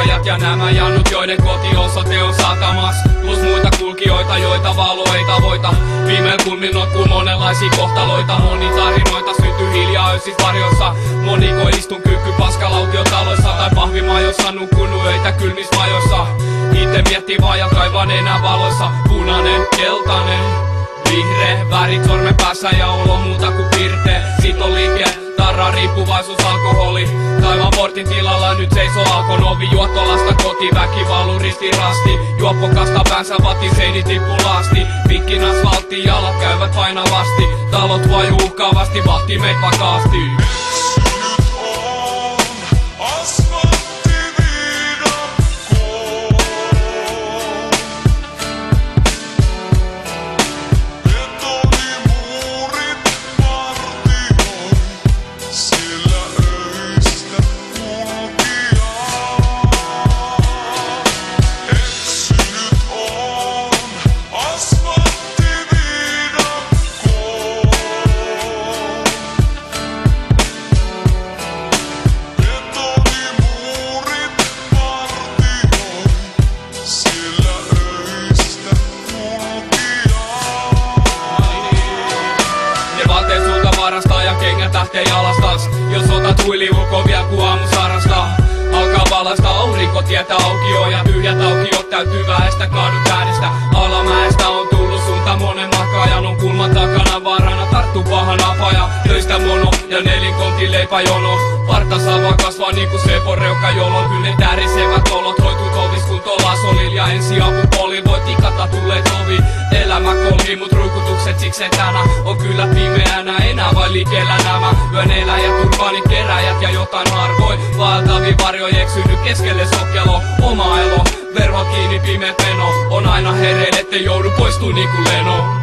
vaarajat ja nämä jannut, joiden kotiosoite on satamas. Plus muita kulkijoita, joita valo ei tavoita. Viimeen kulmin notkuu monenlaisia kohtaloita. Moni tarinoita syntyy hiljaa öisis varjoissa. Moniko istun kyykky paskalautiotaloissa tai pahvimajoissa, nukkunut öitä kylmis majoissa. Itse miettii vaan ja kaivan enää valoissa. Punainen, keltainen, vihreä, värit sormen päässä ja olo muuta kuin pirteä. Sit on liike, tarra, riippuvaisuus, alkoholi. Taivaan portin tilalla nyt seisoo Alkon ovi. Juottolasta kotiväki valuu ristiin rasti. Juoppo kastaa päänsä vati, seini tippuu lasti. Pitkin asfaltti, jalat käyvät painavasti. Talot vajuu uhkaavasti, vahtii meit vakaasti. Varastaa ja kengät lähtee jalastas. Jos otat huili ulkoon vielä ku aamu sarasta. Alkaa valaista aurinko, tietä aukio ja tyhjät aukiot täytyy väestä kaadut äänestä. Alamäestä on tullut suunta monen makaajan. On kulman takana vaarana tarttuu pahan apaja. Töistä mono ja nelinkontin leipäjono. Partasava kasvaa niinku Sepon reuka, jolloin kyllä tärisevät olot hoituu tovis kun tolasolil. Ja ensiapupoli voi tikata tulee tovi. Elämä kolhi mut ruikutukset siksi etänä. On kyllä pimeänä enää vai liikellä nämä. Yön eläjät, urbaanit keräjät ja jotain harvoin. Vaeltavi varjoi eksynyt keskelle sokkelo. Oma elo, verhot kiinni pimeet meno. On aina hereille ettei joudu poistuu niinku leno.